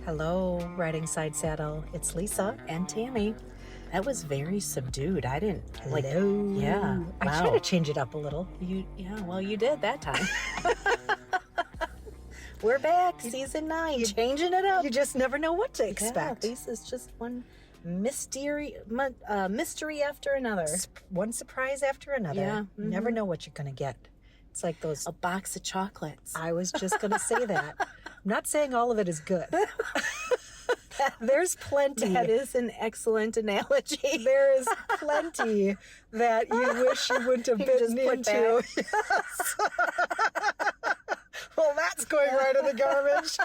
Hello, Riding Side Saddle. It's Lisa. And Tammy. That was very subdued. I didn't like. Hello. Yeah. I try to change it up a little. You did that time. We're back, season 9, changing it up. You just never know what to expect. Yeah, Lisa's just one mystery after another. One surprise after another. Yeah. You never know what you're going to get. It's like those... A box of chocolates. I was just going to say that. I'm not saying all of it is good. There's plenty. That is an excellent analogy. There is plenty that you wish you wouldn't have bitten into. Yes. Well, that's going right in the garbage.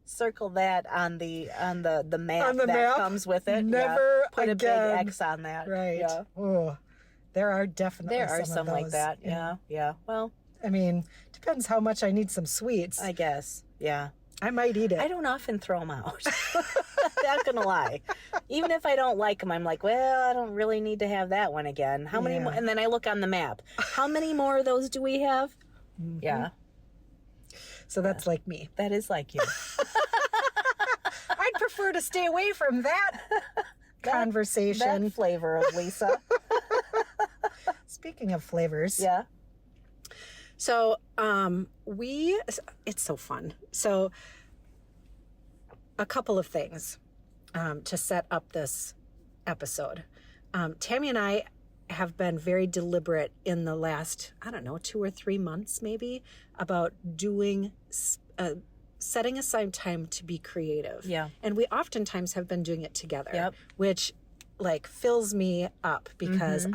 Circle that on the map on the that map, comes with it. Never Put again. a big X on that. Right. Yeah. Oh, there are definitely some of like those. that. Yeah. Well, I mean, depends how much I need some sweets. I guess. Yeah. I might eat it. I don't often throw them out. Not gonna lie. Even if I don't like them, I'm like, well, I don't really need to have that one again. How many more? And then I look on the map. How many more of those do we have? Mm-hmm. Yeah. So that's like me. That is like you. I'd prefer to stay away from that conversation. That flavor of Lisa. Speaking of flavors. Yeah. So, it's so fun. So, a couple of things to set up this episode. Tammy and I have been very deliberate in the last, 2 or 3 months maybe, about doing, setting aside time to be creative. Yeah. And we oftentimes have been doing it together. Yep. Which, fills me up because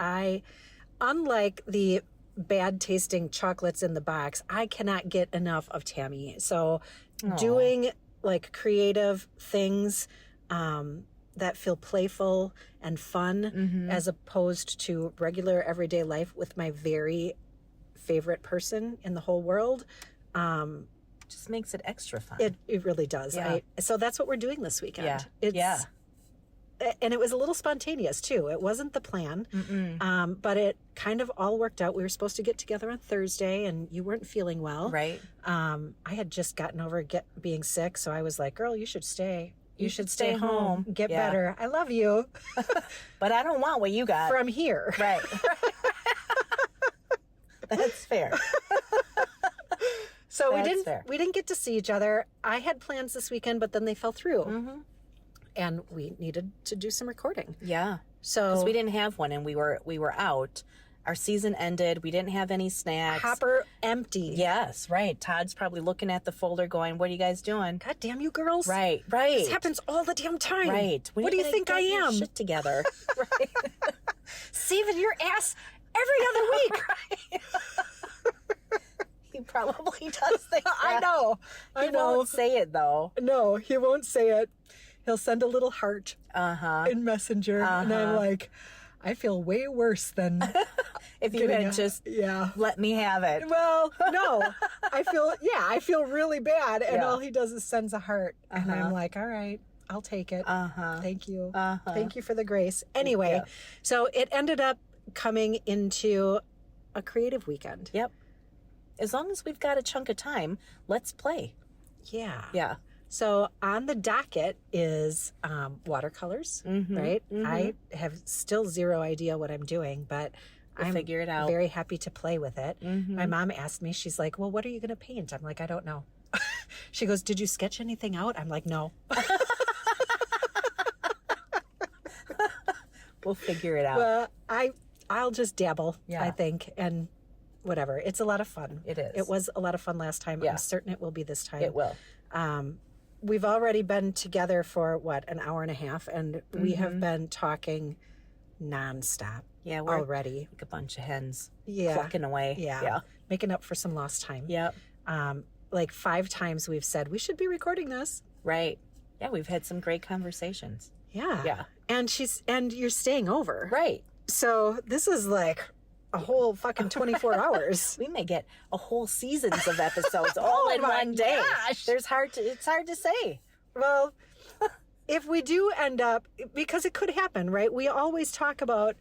unlike the bad tasting chocolates in the box, I cannot get enough of Tammy. So doing creative things that feel playful and fun as opposed to regular everyday life with my very favorite person in the whole world just makes it extra fun. It really does. Yeah. So that's what we're doing this weekend. Yeah. And it was a little spontaneous, too. It wasn't the plan, but it kind of all worked out. We were supposed to get together on Thursday, and you weren't feeling well. Right. I had just gotten over being sick, so I was like, girl, you should stay. You should stay home. Get better. I love you. But I don't want what you got. From here. Right. That's fair. So we didn't get to see each other. I had plans this weekend, but then they fell through. And we needed to do some recording. Yeah. So because we didn't have one and we were out. Our season ended. We didn't have any snacks. Hopper empty. Yes, right. Todd's probably looking at the folder going, what are you guys doing? God damn you girls. Right. This happens all the damn time. Right. What do you think I am? Shit together. Right. Saving your ass every other week. He probably does think that. I know. He won't say it though. No, he won't say it. He'll send a little heart in Messenger. And I'm like, I feel way worse than if you had just let me have it. Well, no. I feel really bad. And all he does is sends a heart. And I'm like, all right, I'll take it. Thank you. Thank you for the grace. Anyway, so it ended up coming into a creative weekend. Yep. As long as we've got a chunk of time, let's play. Yeah. Yeah. So on the docket is watercolors, right? I have still zero idea what I'm doing, but We'll figure it out. Very happy to play with it. My mom asked me, she's like, well, what are you going to paint? I'm like, I don't know. She goes, did you sketch anything out? I'm like, no. We'll figure it out. Well, I'll just dabble, I think, and whatever. It's a lot of fun. It is. It was a lot of fun last time. Yeah. I'm certain it will be this time. It will. We've already been together for, an hour and a half, and we have been talking nonstop we're already. Like a bunch of hens Yeah. clucking away. Yeah. Making up for some lost time. Yep. 5 times we've said, we should be recording this. Right. Yeah, we've had some great conversations. Yeah. Yeah. And you're staying over. Right. So this is like a whole fucking 24 hours. We may get a whole seasons of episodes all in one day. Gosh. It's hard to say. Well, if we do end up, because it could happen, right? We always talk about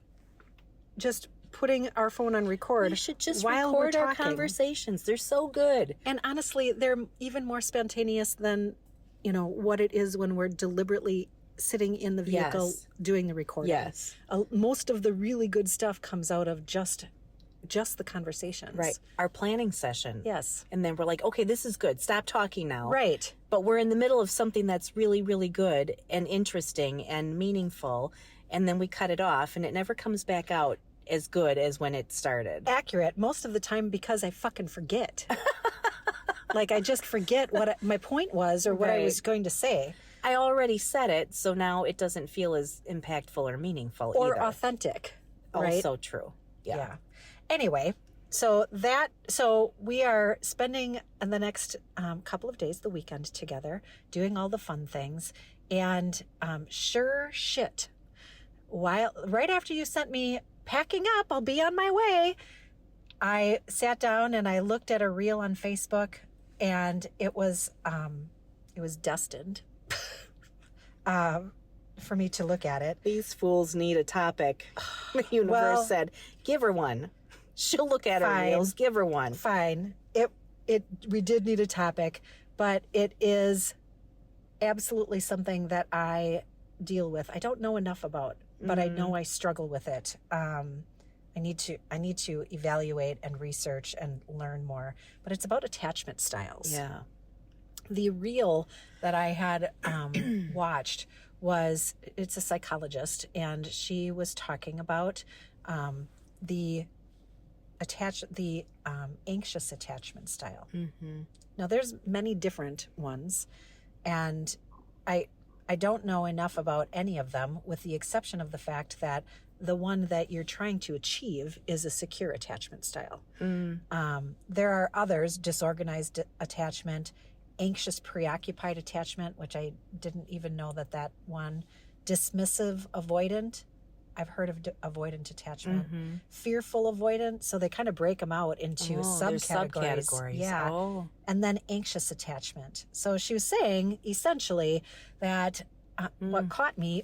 just putting our phone on record. We should just while record we're our talking. conversations. They're so good. And honestly, they're even more spontaneous than, what it is when we're deliberately sitting in the vehicle doing the recording. Yes. Most of the really good stuff comes out of just the conversations. Right. Our planning session. Yes. And then we're like, okay, this is good. Stop talking now. Right. But we're in the middle of something that's really, really good and interesting and meaningful. And then we cut it off and it never comes back out as good as when it started. Accurate. Most of the time because I fucking forget. Like I just forget what my point was or what I was going to say. I already said it, so now it doesn't feel as impactful or meaningful or either. authentic. Right? Also true. Yeah. Anyway, so we are spending the next couple of days, the weekend together, doing all the fun things. And sure shit, right after you sent me packing up, I'll be on my way, I sat down and I looked at a reel on Facebook, and it was destined for me to look at it. These fools need a topic. The universe said, give her one. She'll look at her reels. Give her one. Fine. We did need a topic, but it is absolutely something that I deal with. I don't know enough about, but I know I struggle with it. I need to evaluate and research and learn more. But it's about attachment styles. Yeah. The reel that I had watched it's a psychologist, and she was talking about the anxious attachment style. Mm-hmm. Now, there's many different ones, and I don't know enough about any of them, with the exception of the fact that the one that you're trying to achieve is a secure attachment style. There are others: disorganized attachment, anxious preoccupied attachment, which I didn't even know that one, dismissive avoidant. I've heard of avoidant attachment, fearful avoidant. So they kind of break them out into subcategories. Yeah. Oh. And then anxious attachment. So she was saying essentially that what caught me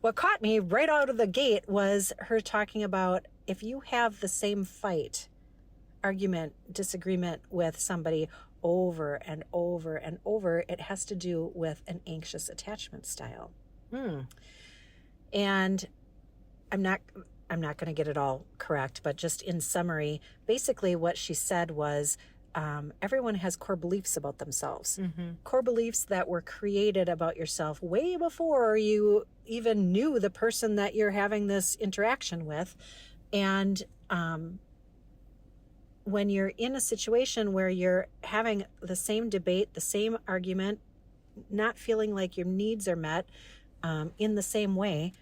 right out of the gate was her talking about, if you have the same fight, argument, disagreement with somebody over and over and over, it has to do with an anxious attachment style. And I'm not going to get it all correct, but just in summary, basically what she said was, everyone has core beliefs about themselves, core beliefs that were created about yourself way before you even knew the person that you're having this interaction with. And when you're in a situation where you're having the same debate, the same argument, not feeling like your needs are met in the same way,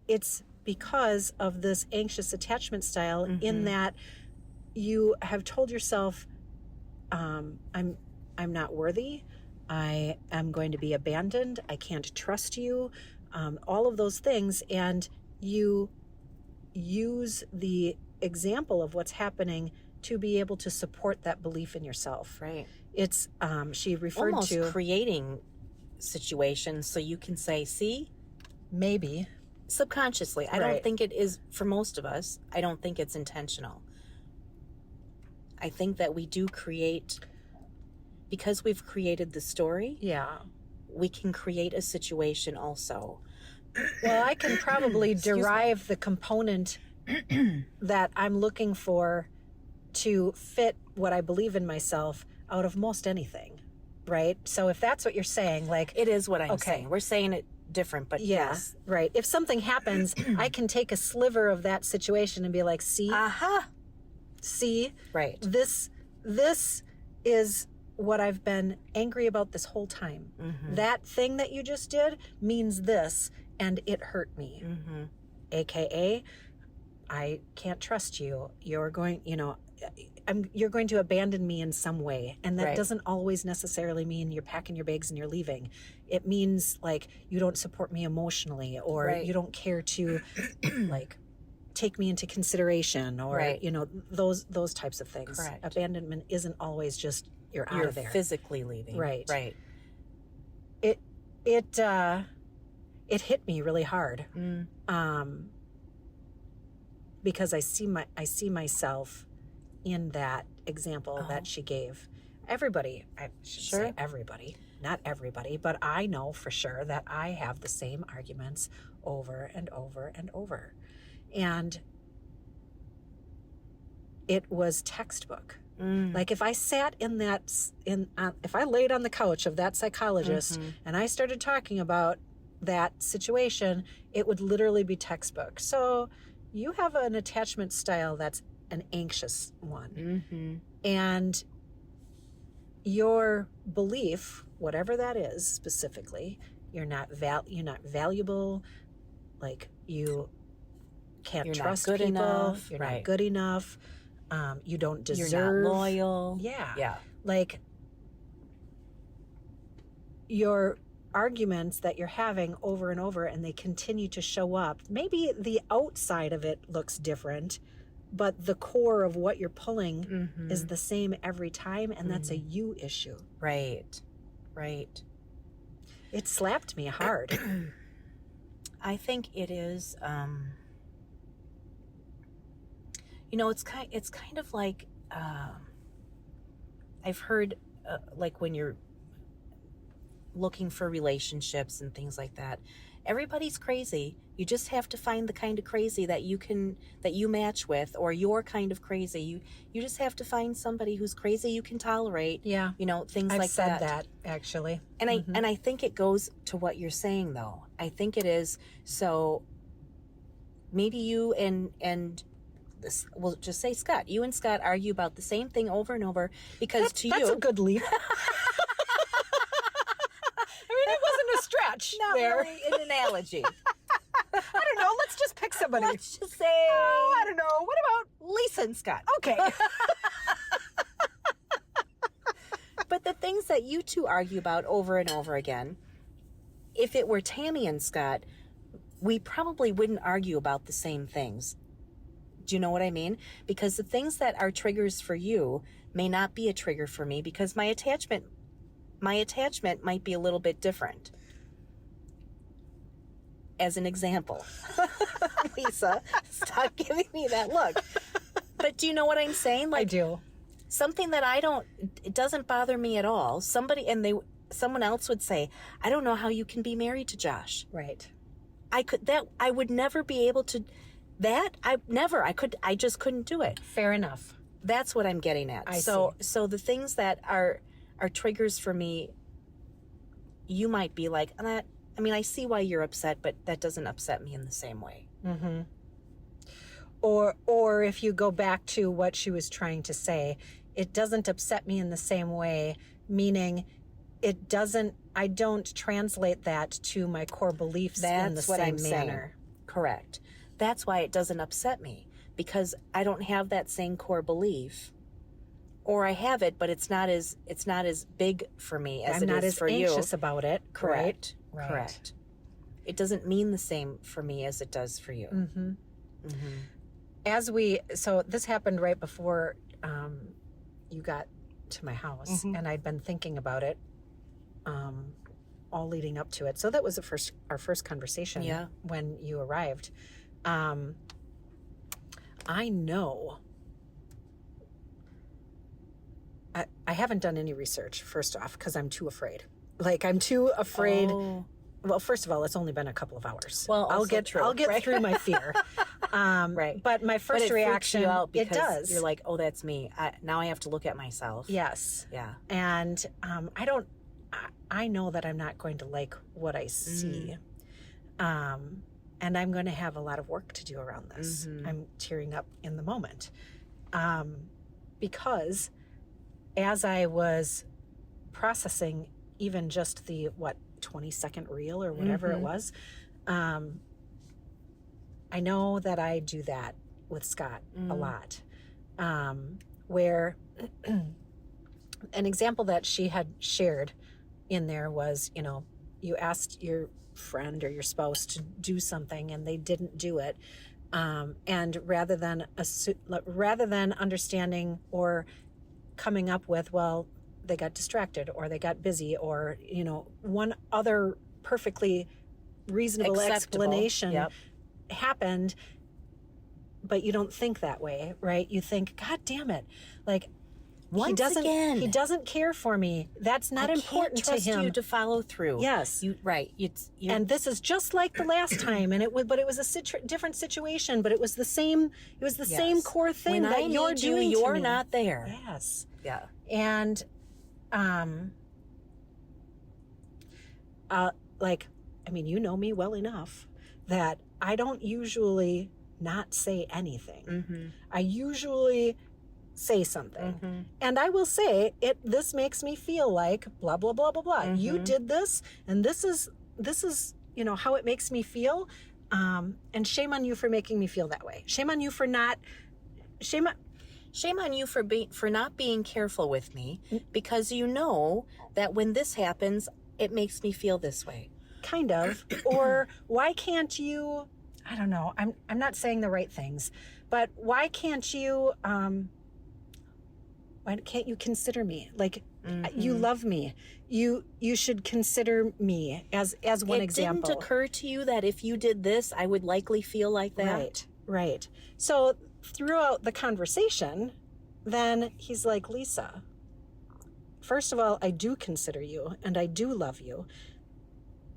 it's because of this anxious attachment style, in that you have told yourself, I'm not worthy, I am going to be abandoned, I can't trust you, all of those things, and you use the example of what's happening to be able to support that belief in yourself. Right. It's she referred almost to creating situations so you can say, see, maybe subconsciously. I don't think it is for most of us. I don't think it's intentional. I think that we do create, because we've created the story. Yeah. We can create a situation also. Well, I can probably derive the component that I'm looking for to fit what I believe in myself out of most anything, right? So if that's what you're saying, like... It is what I'm saying. We're saying it different, but yes. Right. If something happens, I can take a sliver of that situation and be like, see? See? Right. This is what I've been angry about this whole time. That thing that you just did means this, and it hurt me. AKA, I can't trust you. You're going to abandon me in some way. And that doesn't always necessarily mean you're packing your bags and you're leaving. It means like you don't support me emotionally, or you don't care to like take me into consideration, or those types of things. Correct. Abandonment isn't always just you're out of there. Physically leaving. Right. Right. It hit me really hard. because I see myself in that example that she gave. Everybody, I should say everybody, not everybody, but I know for sure that I have the same arguments over and over and over. And it was textbook. Like if I sat in that, if I laid on the couch of that psychologist and I started talking about that situation, it would literally be textbook. So you have an attachment style that's an anxious one. And your belief, whatever that is specifically, you're not valuable, like you can't trust people, enough. You're not good enough. You don't deserve. You're not loyal. Yeah. Like your arguments that you're having over and over, and they continue to show up. Maybe the outside of it looks different, but the core of what you're pulling is the same every time, and that's a you issue. Right. It slapped me hard. I think it is. It's kind of like I've heard like when you're looking for relationships and things like that, everybody's crazy. You just have to find the kind of crazy that you match with, or your kind of crazy. You just have to find somebody who's crazy you can tolerate. Yeah. Things I've like said that actually. And I think it goes to what you're saying though. I think it is. So maybe you and we'll just say Scott. You and Scott argue about the same thing over and over because that's a good leap. It wasn't a stretch. Not there. really an analogy. I don't know. Let's just pick somebody. Let's just say. I don't know. What about Lisa and Scott? Okay. But the things that you two argue about over and over again, if it were Tammy and Scott, we probably wouldn't argue about the same things. Do you know what I mean? Because the things that are triggers for you may not be a trigger for me, because my attachment might be a little bit different. As an example. Lisa, stop giving me that look. But do you know what I'm saying? I do. Something that it doesn't bother me at all. Someone else would say, I don't know how you can be married to Josh. Right. I would never be able to, I just couldn't do it. Fair enough. That's what I'm getting at. So the things that are triggers for me, you might be like, I see why you're upset, but that doesn't upset me in the same way. Mm-hmm. Or if you go back to what she was trying to say, it doesn't upset me in the same way, meaning I don't translate that to my core beliefs in the same manner. Correct. That's why it doesn't upset me, because I don't have that same core belief. Or I have it, but it's not as big for me as it is for you. I'm not as anxious about it. Correct. Right. Correct. It doesn't mean the same for me as it does for you. Mm-hmm. Mm-hmm. So this happened right before you got to my house, and I'd been thinking about it all leading up to it. So that was our first conversation when you arrived. I know. I haven't done any research, first off, because I'm too afraid. I'm too afraid. Oh. Well, first of all, it's only been a couple of hours. Well, I'll get through my fear. Right. But my first reaction, it does. You're like, oh, that's me. Now I have to look at myself. Yes. Yeah. And I know that I'm not going to like what I see. And I'm going to have a lot of work to do around this. I'm tearing up in the moment. Because as I was processing even just the 20-second reel or whatever it was, I know that I do that with Scott a lot, where an example that she had shared in there was, you asked your friend or your spouse to do something and they didn't do it, and rather than understanding or coming up with, well, they got distracted or they got busy or, one other perfectly reasonable explanation happened, but you don't think that way, right? You think, God damn it. Like, Once he doesn't care for me. That's not important to him. I can't trust you to follow through. Yes. And this is just like the last time, and it was a different situation, but it was the same same core thing when that you're doing to me. You're not there. Yes. Yeah. And you know me well enough that I don't usually not say anything. Mm-hmm. I usually say something. Mm-hmm. And I will say, this makes me feel like blah, blah, blah, blah, blah. Mm-hmm. You did this, and this is, how it makes me feel. And shame on you for making me feel that way. Shame on you for not, shame on you for not being careful with me, because you know that when this happens, it makes me feel this way. Kind of. Or why can't you, I don't know, I'm not saying the right things, but why can't you consider me? Like, you love me. You should consider me as one example. It didn't occur to you that if you did this, I would likely feel like that? Right. So throughout the conversation, then he's like, Lisa, first of all, I do consider you and I do love you.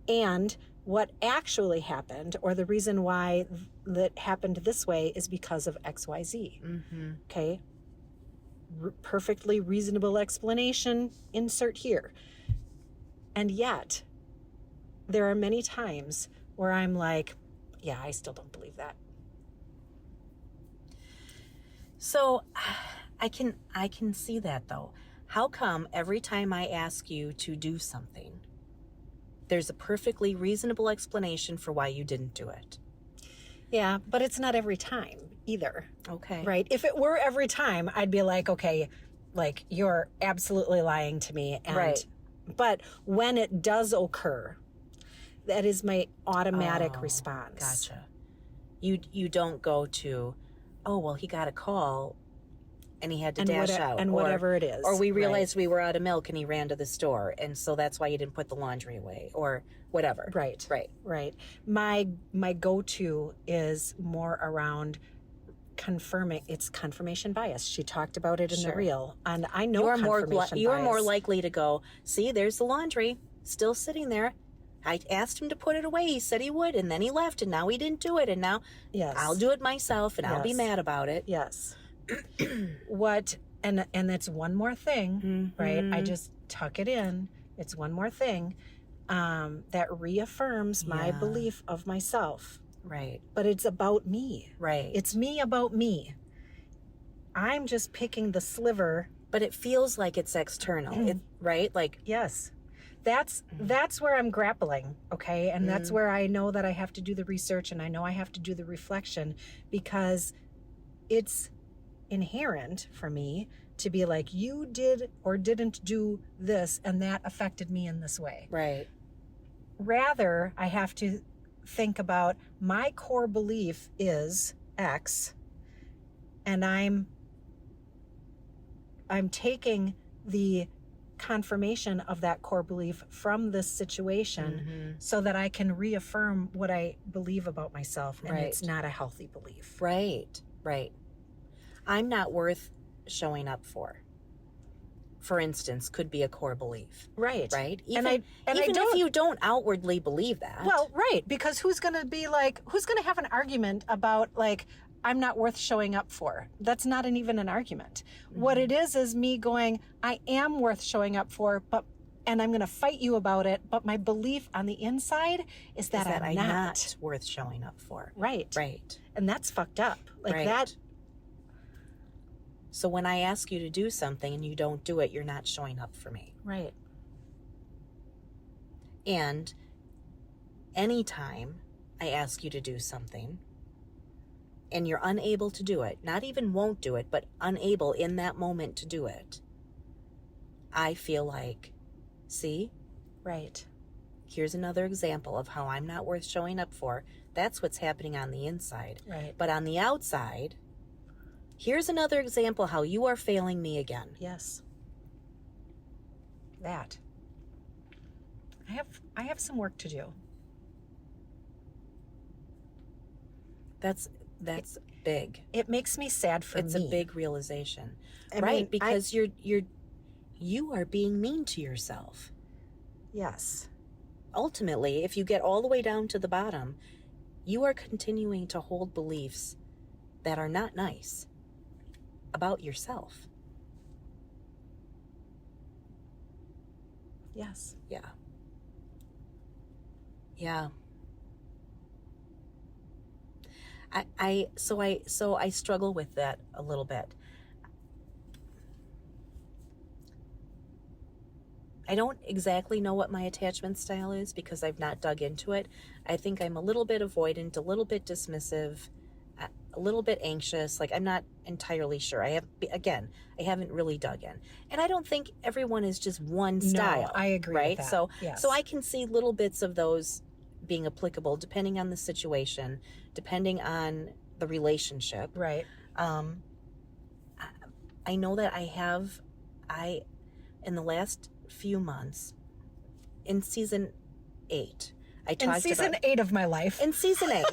And what actually happened, or the reason why that happened this way, is because of XYZ. Mm-hmm. Okay? Perfectly reasonable explanation, insert here. And yet, there are many times where I'm like, yeah, I still don't believe that. So I can see that, though. How come every time I ask you to do something, there's a perfectly reasonable explanation for why you didn't do it? Yeah, but it's not every time either. Okay. Right? If it were every time, I'd be like, okay, like, you're absolutely lying to me. And, right. But when it does occur, that is my automatic response. Gotcha. You don't go to, oh, well, he got a call and he had to dash out. And whatever it is. Or we realized we were out of milk and he ran to the store, and so that's why you didn't put the laundry away, or whatever. Right. My go-to is more around confirming. It's confirmation bias. She talked about it in the reel, and I know you're more likely to go, see, there's the laundry still sitting there. I asked him to put it away. He said he would, and then he left, and now he didn't do it, and now I'll do it myself, and I'll be mad about it. Yes. And that's one more thing, right? I just tuck it in. It's one more thing that reaffirms my belief of myself. Right. But it's about me. Right. It's me about me. I'm just picking the sliver. But it feels like it's external, right? Like, yes. That's where I'm grappling, okay? And that's where I know that I have to do the research, and I know I have to do the reflection, because it's inherent for me to be like, you did or didn't do this, and that affected me in this way. Right. Rather, I have to think about, my core belief is X, and I'm taking the confirmation of that core belief from this situation so that I can reaffirm what I believe about myself, and it's not a healthy belief. Right. I'm not worth showing up for instance, could be a core belief. Right. Even if you don't outwardly believe that. Well, right, because who's going to have an argument about, like, I'm not worth showing up for? That's not even an argument. What it is me going, I am worth showing up for, and I'm going to fight you about it, but my belief on the inside is that I'm not worth showing up for. Right. And that's fucked up. Like that. So when I ask you to do something and you don't do it, you're not showing up for me. Right. And anytime I ask you to do something and you're unable to do it, not even won't do it, but unable in that moment to do it, I feel like, see? Right. Here's another example of how I'm not worth showing up for. That's what's happening on the inside. Right. But on the outside, here's another example how you are failing me again. Yes. That. I have some work to do. That's big. It makes me sad for me. It's a big realization. I right? mean, Because you are being mean to yourself. Yes. Ultimately, if you get all the way down to the bottom, you are continuing to hold beliefs that are not nice about yourself. Yes. Yeah. Yeah. So I struggle with that a little bit. I don't exactly know what my attachment style is because I've not dug into it. I think I'm a little bit avoidant, a little bit dismissive, a little bit anxious. Like, I'm not entirely sure. I haven't really dug in. And I don't think everyone is just one style. No, I agree right? with that. So I can see little bits of those being applicable depending on the situation, depending on the relationship. Right. I know that in the last few months, in season 8, in season 8 of my life. In season 8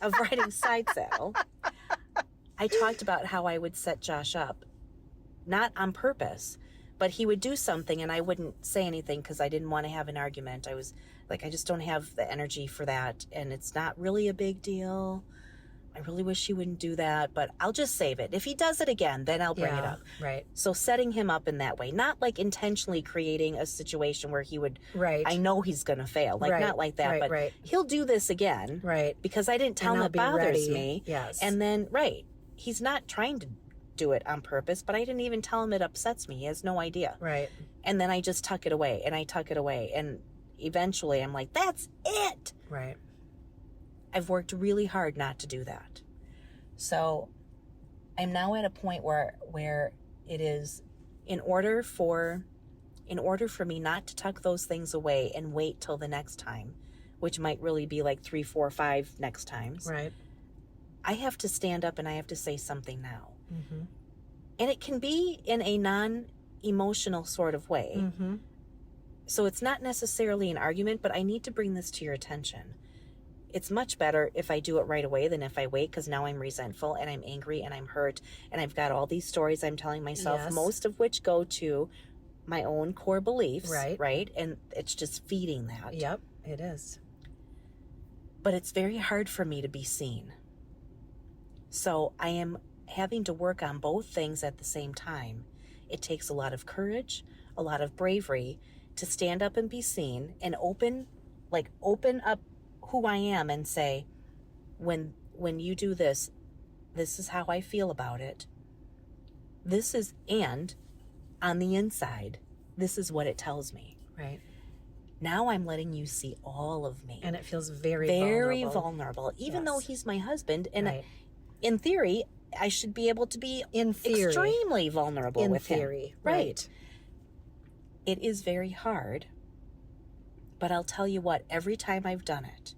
of writing Side Saddle, I talked about how I would set Josh up, not on purpose, but he would do something and I wouldn't say anything because I didn't want to have an argument. I was like, I just don't have the energy for that, and it's not really a big deal. I really wish he wouldn't do that, but I'll just save it. If he does it again, then I'll bring it up. Right. So setting him up in that way, not like intentionally creating a situation where he would, right. I know he's going to fail. Like, not like that, but he'll do this again. Right. Because I didn't tell him it bothers me. Yes. And then, he's not trying to do it on purpose, but I didn't even tell him it upsets me. He has no idea. Right. And then I just tuck it away, and I tuck it away. And eventually I'm like, that's it. Right. I've worked really hard not to do that. So I'm now at a point where it is in order for me not to tuck those things away and wait till the next time, which might really be like 3, 4, 5 next times. Right. I have to stand up and I have to say something now. Mm-hmm. And it can be in a non-emotional sort of way. Mm-hmm. So it's not necessarily an argument, but I need to bring this to your attention. It's much better if I do it right away than if I wait, because now I'm resentful and I'm angry and I'm hurt and I've got all these stories I'm telling myself, yes. most of which go to my own core beliefs, right? Right? And it's just feeding that. Yep, it is. But it's very hard for me to be seen. So I am having to work on both things at the same time. It takes a lot of courage, a lot of bravery to stand up and be seen and open up who I am and say, when you do this, this is how I feel about it. And on the inside, this is what it tells me. Right. Now I'm letting you see all of me. And it feels very vulnerable. Even though he's my husband. And in theory, I should be able to be extremely vulnerable with him. Right. It is very hard. But I'll tell you what, every time I've done it,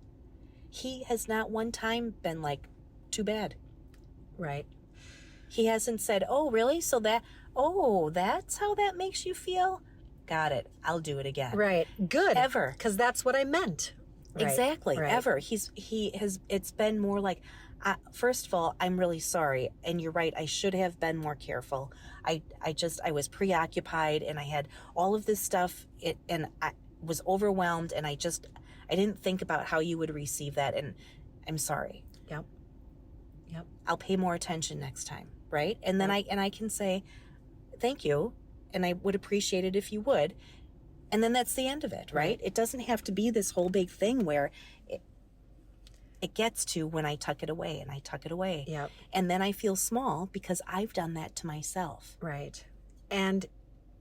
he has not one time been like, too bad. Right. He hasn't said, oh, really? That's how that makes you feel? Got it. I'll do it again. Right. Good. Ever. Because that's what I meant. Right. Exactly. Right. Ever. It's been more like, first of all, I'm really sorry. And you're right. I should have been more careful. I was preoccupied and I had all of this stuff and I was overwhelmed and I didn't think about how you would receive that. And I'm sorry. Yep. I'll pay more attention next time. Right. And then I can say, thank you. And I would appreciate it if you would. And then that's the end of it. Right. It doesn't have to be this whole big thing where it gets to when I tuck it away and I tuck it away. Yep. And then I feel small because I've done that to myself. Right. And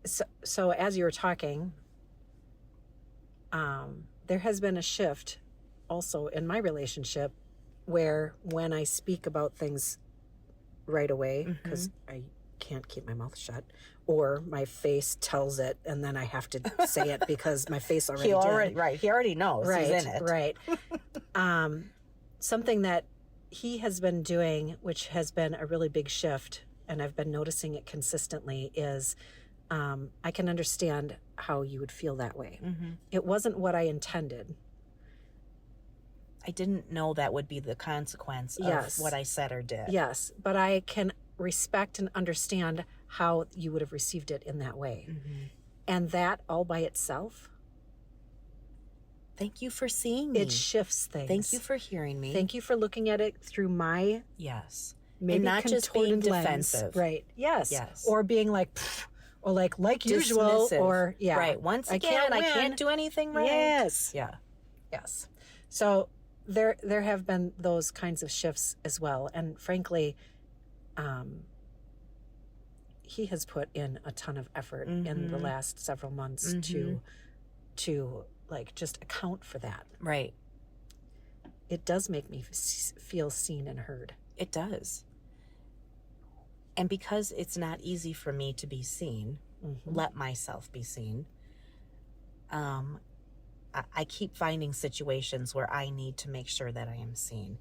so as you were talking, there has been a shift also in my relationship where when I speak about things right away, because I can't keep my mouth shut, or my face tells it and then I have to say it because my face already did. Right. He already knows he's in it. Right. Something that he has been doing, which has been a really big shift, and I've been noticing it consistently, is I can understand how you would feel that way. Mm-hmm. It wasn't what I intended. I didn't know that would be the consequence Yes. of what I said or did. Yes, but I can respect and understand how you would have received it in that way. And that all by itself, thank you for seeing me. it shifts things. Thank you for hearing me. Thank you for looking at it through my Yes. maybe and not just being contorted lens. defensive. Right. Yes. Yes. Or being like, "Pfft," or like usual, Dismissive. or yeah. Right. Once again, I can't do anything right. Yes. Yeah. Yes. So there have been those kinds of shifts as well. And frankly, he has put in a ton of effort in the last several months to like just account for that. Right. It does make me feel seen and heard. It does. And because it's not easy for me to be seen, let myself be seen, I keep finding situations where I need to make sure that I am seen.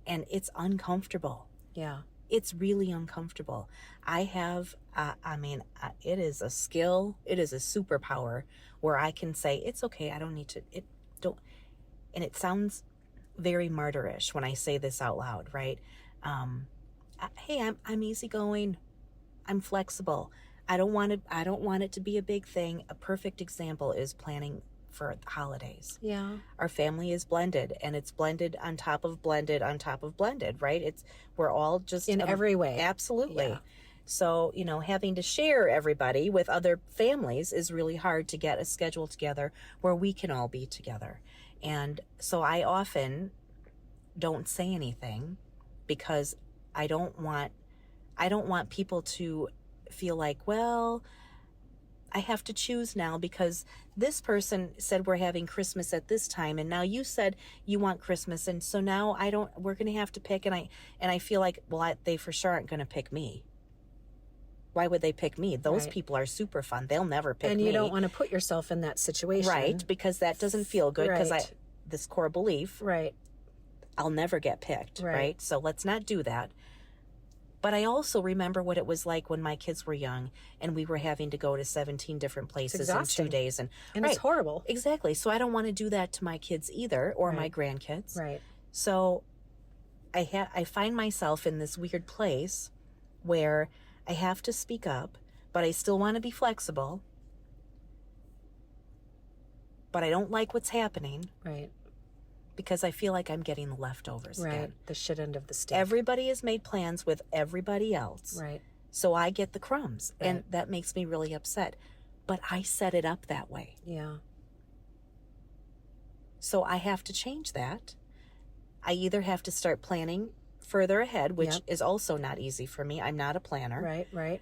And it's uncomfortable. Yeah. It's really uncomfortable. I have, it is a skill. It is a superpower where I can say, it's okay. I don't need to, and it sounds very martyrish when I say this out loud, right? Hey, I'm easygoing. I'm flexible. I don't want it to be a big thing. A perfect example is planning for holidays. Yeah. Our family is blended, and it's blended on top of blended on top of blended, right? We're all just in every way. Absolutely. Yeah. So, having to share everybody with other families is really hard to get a schedule together where we can all be together. And so I often don't say anything because I don't want people to feel like, well, I have to choose now because this person said we're having Christmas at this time, and now you said you want Christmas, and so now we're going to have to pick, and I feel like, well, they for sure aren't going to pick me. Why would they pick me? Those people are super fun. They'll never pick me. And you don't want to put yourself in that situation. Right, because that doesn't feel good because Right. this core belief, Right. I'll never get picked, Right. right? So let's not do that. But I also remember what it was like when my kids were young and we were having to go to 17 different places in 2 days. And it's horrible. Exactly. So I don't want to do that to my kids either or my grandkids. Right. So I find myself in this weird place where I have to speak up, but I still want to be flexible. But I don't like what's happening. Right. Because I feel like I'm getting the leftovers again. The shit end of the stick. Everybody has made plans with everybody else. Right. So I get the crumbs. Right. And that makes me really upset. But I set it up that way. Yeah. So I have to change that. I either have to start planning further ahead, which is also not easy for me. I'm not a planner. Right, right.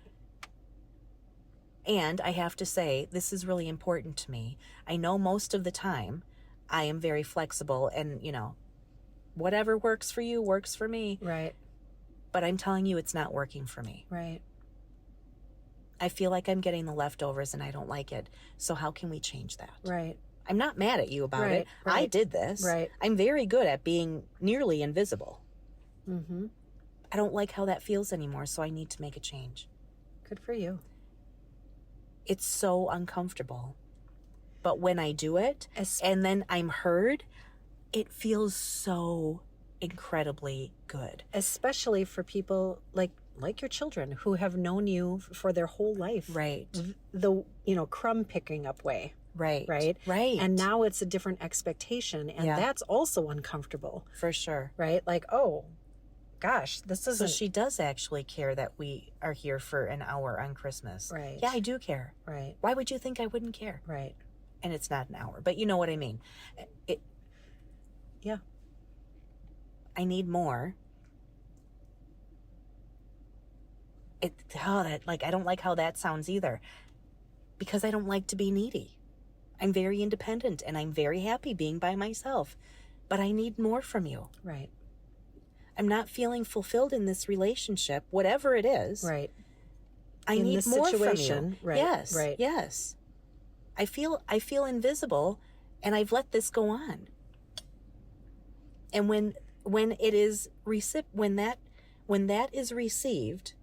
And I have to say, this is really important to me. I know most of the time I am very flexible and, whatever works for you works for me. Right. But I'm telling you, it's not working for me. Right. I feel like I'm getting the leftovers and I don't like it. So how can we change that? Right. I'm not mad at you about it. Right. I did this. Right. I'm very good at being nearly invisible. Mm-hmm. I don't like how that feels anymore, so I need to make a change. Good for you. It's so uncomfortable. But when I do it, and then I'm heard, it feels so incredibly good. Especially for people like your children who have known you for their whole life. Right. The, crumb picking up way. Right. Right. Right. And now it's a different expectation. And that's also uncomfortable. For sure. Right. Like, oh, gosh, this isn't. So she does actually care that we are here for an hour on Christmas. Right. Yeah, I do care. Right. Why would you think I wouldn't care? Right. And it's not an hour, but you know what I mean. Yeah. I need more. I don't like how that sounds either, because I don't like to be needy. I'm very independent and I'm very happy being by myself, but I need more from you. Right. I'm not feeling fulfilled in this relationship, whatever it is. Right. I in need this more situation. from you. Right. Yes. Right. Yes. I feel invisible, and I've let this go on. And when it is when that is received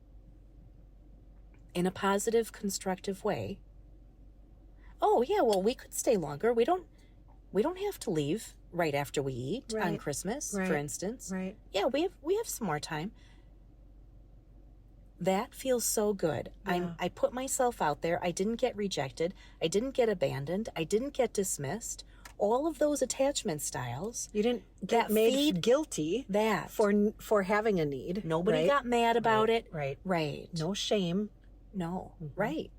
in a positive, constructive way, oh yeah, well, we could stay longer. We don't We don't have to leave right after we eat on Christmas, for instance. Right. Yeah, we have some more time. That feels so good. Yeah. I put myself out there. I didn't get rejected. I didn't get abandoned. I didn't get dismissed. All of those attachment styles. You didn't get made guilty for having a need. Nobody got mad about it. Right. Right. No shame. No. Right.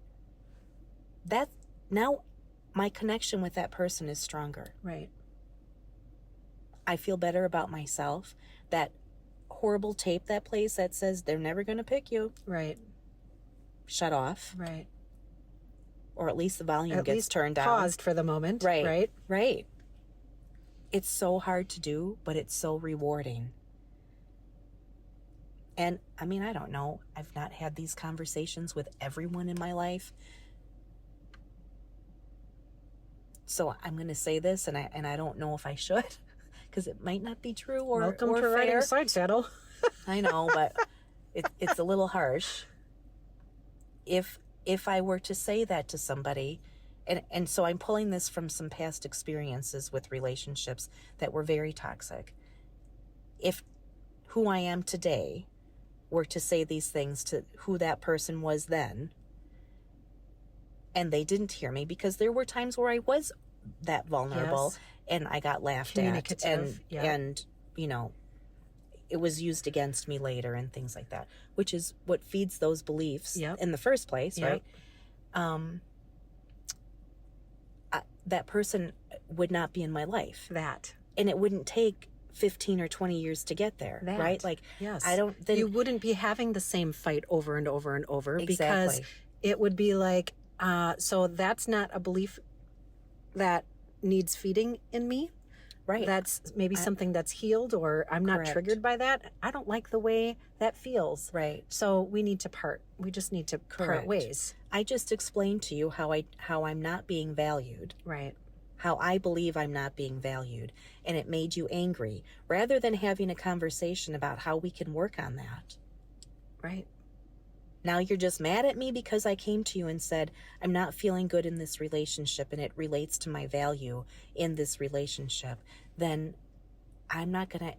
That now my connection with that person is stronger. Right. I feel better about myself. That horrible tape that plays that says they're never going to pick you. Right. Shut off. Right. Or at least the volume gets turned down. Paused for the moment. Right. Right. Right. It's so hard to do, but it's so rewarding. And I mean, I don't know. I've not had these conversations with everyone in my life. So I'm going to say this, and I don't know if I should, because it might not be true or Welcome or to riding fair. a side saddle. I know, but it's a little harsh. If I were to say that to somebody, and so I'm pulling this from some past experiences with relationships that were very toxic. If who I am today were to say these things to who that person was then, and they didn't hear me, because there were times where I was that vulnerable, and I got laughed at, and you know, it was used against me later and things like that, which is what feeds those beliefs in the first place, right? That person would not be in my life. And it wouldn't take 15 or 20 years to get there, right? Like, I don't... Then, you wouldn't be having the same fight over and over and over, exactly. because it would be like, so that's not a belief that needs feeding in me. Right. That's maybe something that's healed, or I'm not triggered by that. I don't like the way that feels. Right. So we need to part. We just need to part ways. I just explained to you how I'm not being valued. Right. How I believe I'm not being valued, and it made you angry, rather than having a conversation about how we can work on that. Right. Now you're just mad at me because I came to you and said, I'm not feeling good in this relationship and it relates to my value in this relationship. Then I'm not going to,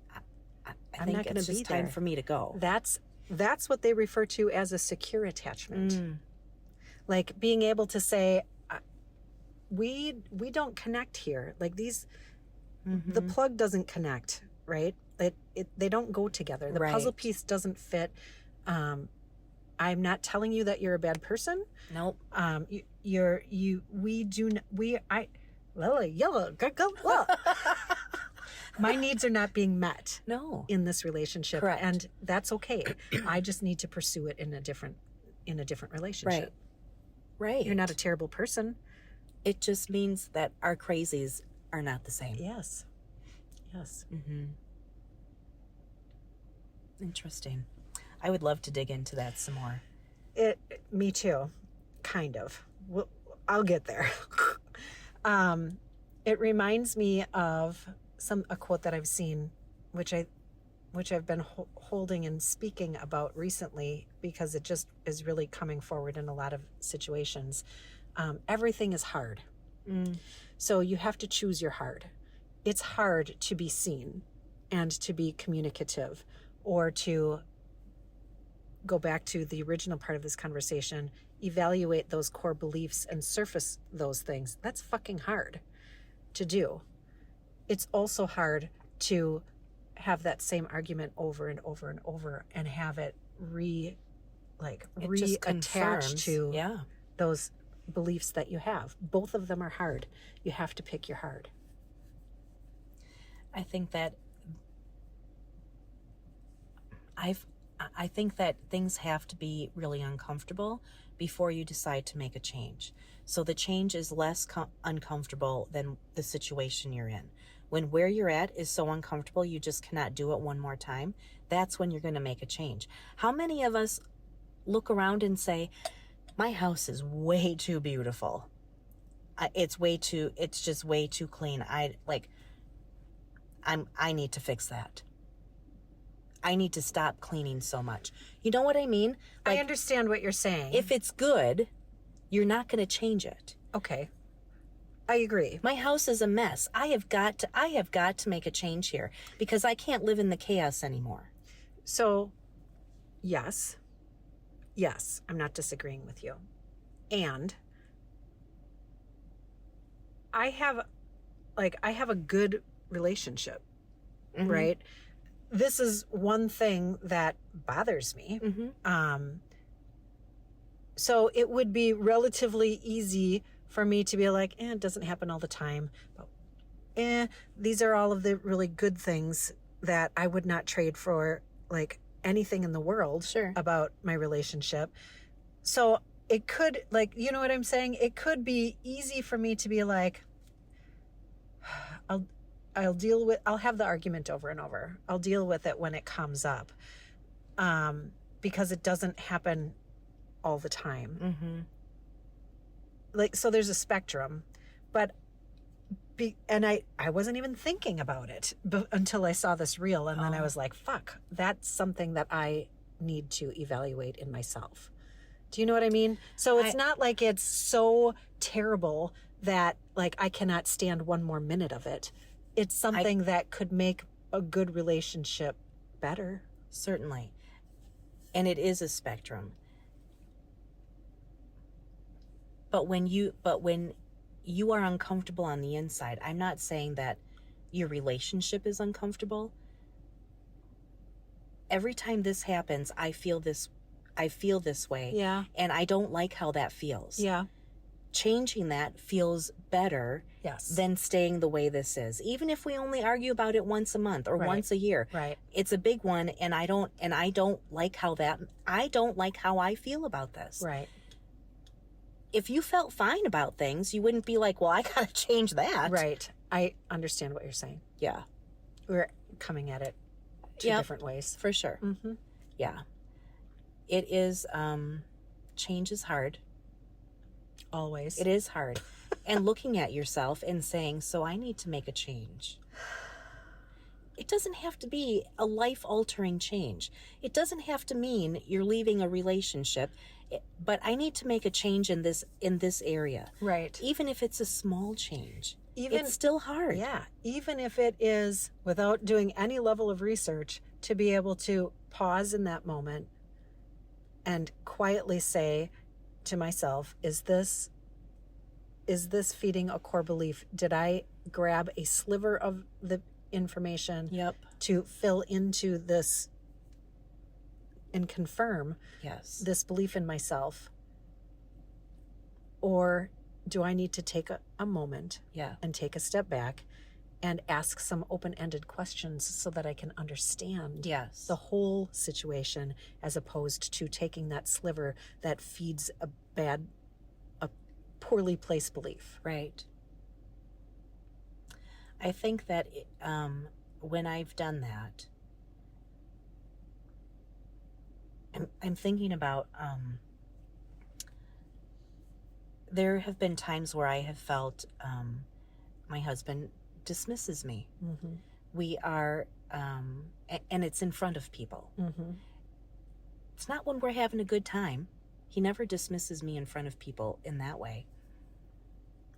I think it's just time for me to go. That's what they refer to as a secure attachment. Like being able to say, we don't connect here. Like these, the plug doesn't connect, right? They don't go together. The puzzle piece doesn't fit. I'm not telling you that you're a bad person. Nope. My needs are not being met. No. In this relationship. Correct. And that's okay. I just need to pursue it in a different relationship. Right. You're not a terrible person. It just means that our crazies are not the same. Yes. Interesting. I would love to dig into that some more. Me too, kind of. I'll get there. It reminds me of a quote that I've seen, which I've been holding and speaking about recently, because it just is really coming forward in a lot of situations. Everything is hard. So you have to choose your hard. It's hard to be seen and to be communicative, or to go back to the original part of this conversation, evaluate those core beliefs and surface those things. That's fucking hard to do. It's also hard to have that same argument over and over and over and have it reattached to those beliefs that you have. Both of them are hard. You have to pick your hard. I think that things have to be really uncomfortable before you decide to make a change. So the change is less uncomfortable than the situation you're in. When where you're at is so uncomfortable you just cannot do it one more time, that's when you're going to make a change. How many of us look around and say, my house is way too beautiful. It's just way too clean. I need to fix that. I need to stop cleaning so much. You know what I mean? I understand what you're saying. If it's good, you're not going to change it. Okay. I agree. My house is a mess. I have got to make a change here because I can't live in the chaos anymore. So, yes, I'm not disagreeing with you. And I have a good relationship, right? This is one thing that bothers me. So it would be relatively easy for me to be like, it doesn't happen all the time. But these are all of the really good things that I would not trade for like anything in the world about my relationship. So it could, like, you know what I'm saying? It could be easy for me to be like, I'll have the argument over and over. I'll deal with it when it comes up. Because it doesn't happen all the time. Like, so there's a spectrum, but I wasn't even thinking about it until I saw this reel. And then I was like, fuck, that's something that I need to evaluate in myself. Do you know what I mean? So it's not like it's so terrible that like I cannot stand one more minute of it. It's something that could make a good relationship better. Certainly. And it is a spectrum. But when you are uncomfortable on the inside, I'm not saying that your relationship is uncomfortable. Every time this happens, I feel this way. Yeah. And I don't like how that feels. Yeah. Changing that feels better than staying the way this is. Even if we only argue about it once a month or once a year. Right. It's a big one, and I don't like how I feel about this. Right. If you felt fine about things, you wouldn't be like, well, I got to change that. Right. I understand what you're saying. Yeah. We're coming at it two different ways. For sure. Yeah. It is, change is hard. Always. It is hard. And looking at yourself and saying, so I need to make a change. It doesn't have to be a life-altering change. It doesn't have to mean you're leaving a relationship, but I need to make a change in this area. Right. Even if it's a small change. It's still hard. Yeah. Even if it is, without doing any level of research, to be able to pause in that moment and quietly say to myself, is this feeding a core belief? Did I grab a sliver of the information to fill into this and confirm this belief in myself? Or do I need to take a moment and take a step back and ask some open-ended questions so that I can understand the whole situation, as opposed to taking that sliver that feeds a poorly placed belief? Right. I think that when I've done that, I'm thinking about, there have been times where I have felt my husband dismisses me. We are, and it's in front of people. It's not when we're having a good time. He never dismisses me in front of people in that way.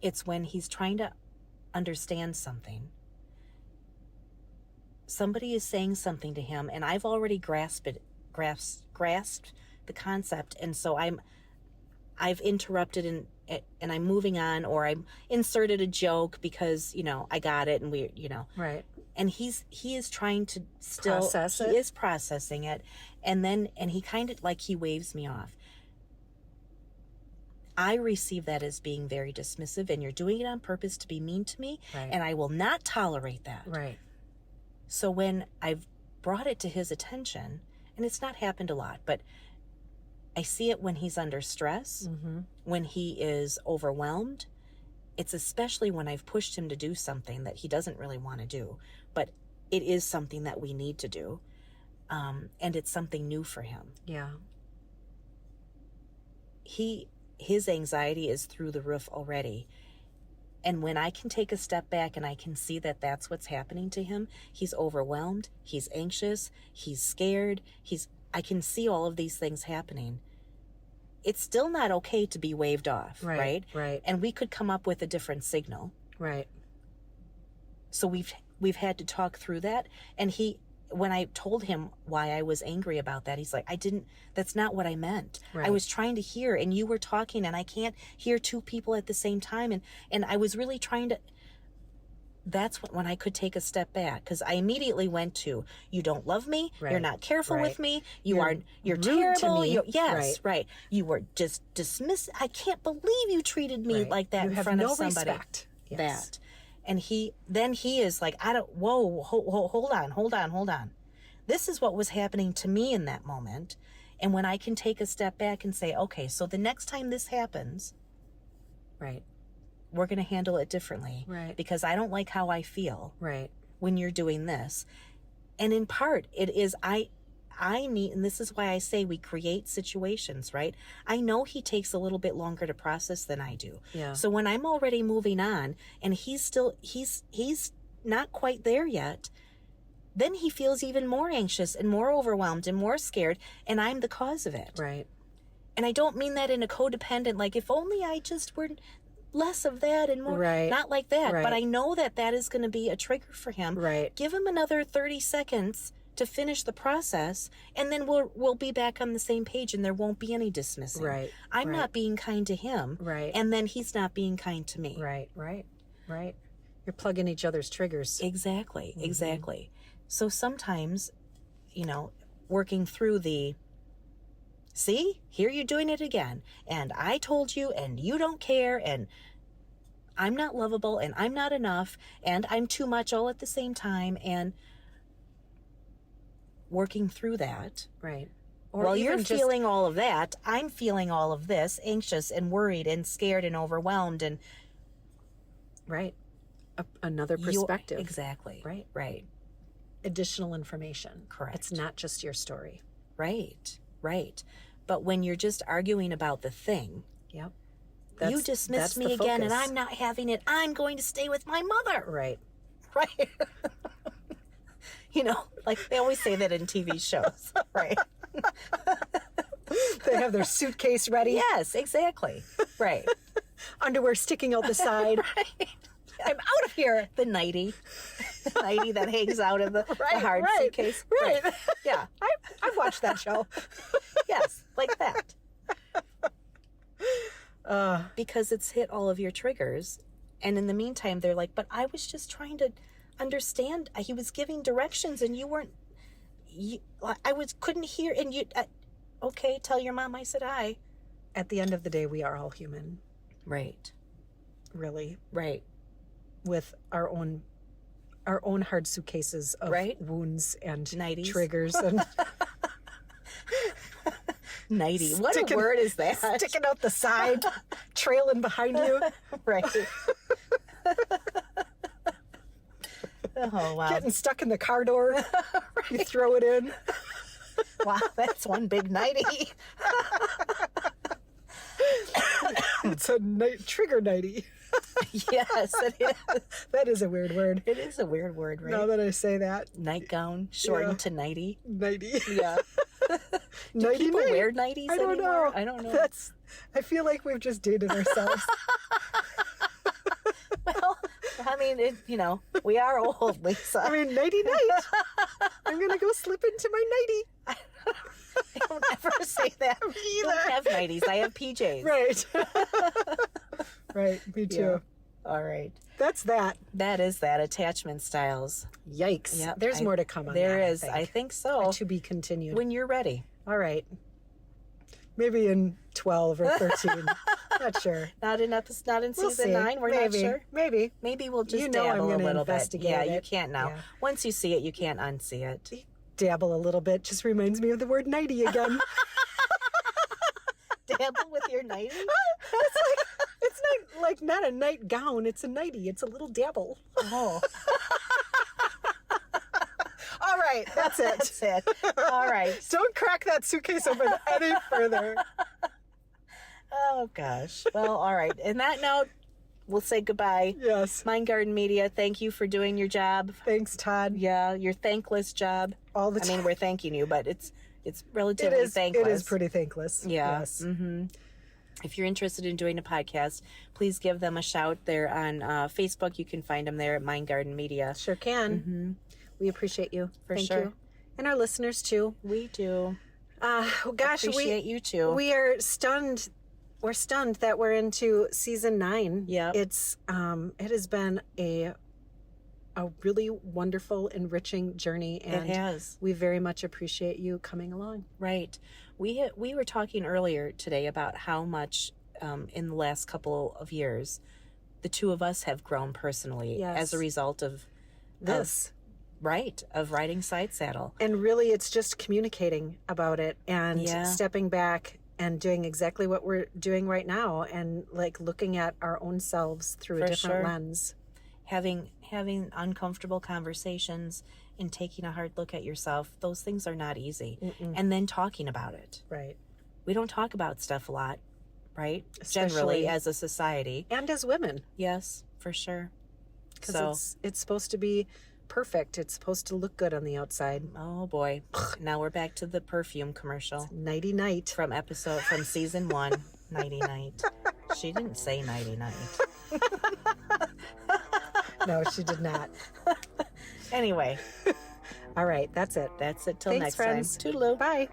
It's when he's trying to understand something. Somebody is saying something to him, and I've already grasped the concept, and so I've interrupted and I'm moving on, or I'm inserted a joke because, I got it, and Right. And he is trying to still process it. He is processing it, and he kind of like he waves me off. I receive that as being very dismissive, and you're doing it on purpose to be mean to me, and I will not tolerate that. Right. So when I've brought it to his attention, and it's not happened a lot, but I see it when he's under stress, when he is overwhelmed. It's especially when I've pushed him to do something that he doesn't really want to do, but it is something that we need to do, and it's something new for him. Yeah. His anxiety is through the roof already. And when I can take a step back and I can see that that's what's happening to him, he's overwhelmed, he's anxious, he's scared, I can see all of these things happening. it's still not okay to be waved off, right? Right. And we could come up with a different signal. Right. So we've had to talk through that. And when I told him why I was angry about that, he's like, that's not what I meant. Right. I was trying to hear, and you were talking, and I can't hear two people at the same time. And I was really trying to, that's when I could take a step back, because I immediately went to, you don't love me, Right. you're not careful Right. with me, you're rude terrible. to me. Yes, right. You were just dismissed. I can't believe you treated me Right. like that You in have front no of somebody. respect. Yes. That. And he is like, hold on. This is what was happening to me in that moment. And when I can take a step back and say, okay, so the next time this happens, Right. we're going to handle it differently. Right. Because I don't like how I feel Right. when you're doing this. And in part, it is, I need, and this is why I say we create situations, right? I know he takes a little bit longer to process than I do. Yeah. So when I'm already moving on and he's not quite there yet, then he feels even more anxious and more overwhelmed and more scared, and I'm the cause of it. Right. And I don't mean that in a codependent, like, if only I just were less of that and more, Right. not like that. Right. But I know that is going to be a trigger for him. Right. Give him another 30 seconds to finish the process, and then we'll be back on the same page, and there won't be any dismissing. Right. I'm Right. not being kind to him. Right. And then he's not being kind to me. Right. You're plugging each other's triggers. Exactly. Mm-hmm. Exactly. So sometimes, working through see, here you're doing it again. And I told you, and you don't care, and I'm not lovable, and I'm not enough, and I'm too much all at the same time, and working through that. Right. Or while you're feeling all of that, I'm feeling all of this, anxious and worried and scared and overwhelmed, and right. Another perspective. Exactly. Right. Additional information. Correct. It's not just your story. Right. But when you're just arguing about the thing, Yep. You dismissed me again, and I'm not having it. I'm going to stay with my mother. Right. Like they always say that in TV shows, right? They have their suitcase ready. Yes, exactly. Right. Underwear sticking out the side. Right. I'm out of here. The nightie that hangs out of the hard suitcase. Right. Yeah. I've watched that show. Yes, like that. Because it's hit all of your triggers. And in the meantime, they're like, but I was just trying to understand. He was giving directions and you weren't, couldn't hear. And you, okay, tell your mom I said hi. At the end of the day, we are all human. Right. Really. Right. With our own hard suitcases of wounds and 90s. triggers and nighty. What a word is that? Sticking out the side, trailing behind you. Right. Oh, wow. Getting stuck in the car door. Right. You throw it in. Wow, that's one big nighty. It's a trigger nighty. Yes, it is. That is a weird word. It is a weird word, right? Now that I say that. Nightgown, shortened to nighty. Nighty. Yeah. Do people wear nighties anymore? I don't know. I feel like we've just dated ourselves. Well, I mean, we are old, Lisa. I mean, nighty night. I'm going to go slip into my nighty. I don't ever say that. I don't have nighties. I have PJs. Right. Right. Me too. Yeah. All right. That's that. That is that. Attachment styles. Yikes. Yep. There's more to come on there that. There is. I think so. To be continued. When you're ready. All right. Maybe in 12 or 13. Not sure. Not in we'll season 9. We're not sure. Maybe we'll just I'm dabble a little bit. Yeah, it. you can't now. Yeah. Once you see it, you can't unsee it. Dabble a little bit just reminds me of the word nighty again. Dabble with your nighty? It's not a nightgown. It's a nighty. It's a little dabble. Oh. All right, that's it. That's it. All right. Don't crack that suitcase open any further. Oh, gosh. Well, all right. In that note, we'll say goodbye. Yes. Mind Garden Media, thank you for doing your job. Thanks, Todd. Yeah, your thankless job. All the time. I mean, we're thanking you, but It's relatively thankless. It is pretty thankless. Yeah. Yes. Mm-hmm. If you're interested in doing a podcast, please give them a shout. They're on Facebook. You can find them there at Mind Garden Media. Sure can. Mm-hmm. We appreciate you. Thank sure. you. And our listeners, too. We do. Gosh, Appreciate you, too. We are stunned. We're stunned that we're into season 9. Yeah. It's it has been a really wonderful, enriching journey, and it has. We very much appreciate you coming along. Right. We were talking earlier today about how much in the last couple of years the two of us have grown personally as a result of this. Of writing Side Saddle. And really, it's just communicating about it and stepping back and doing exactly what we're doing right now, and like looking at our own selves through a different lens. Having uncomfortable conversations and taking a hard look at yourself, those things are not easy. Mm-mm. And then talking about it. Right. We don't talk about stuff a lot, right? Especially, generally as a society. And as women. Yes, for sure. Because it's supposed to be perfect. It's supposed to look good on the outside. Oh boy. Now we're back to the perfume commercial. Nighty night. From season 1, Nighty Night. She didn't say nighty night. No, she did not. Anyway. All right, that's it. That's it till Thanks, next friends. time. Toodaloo. Bye.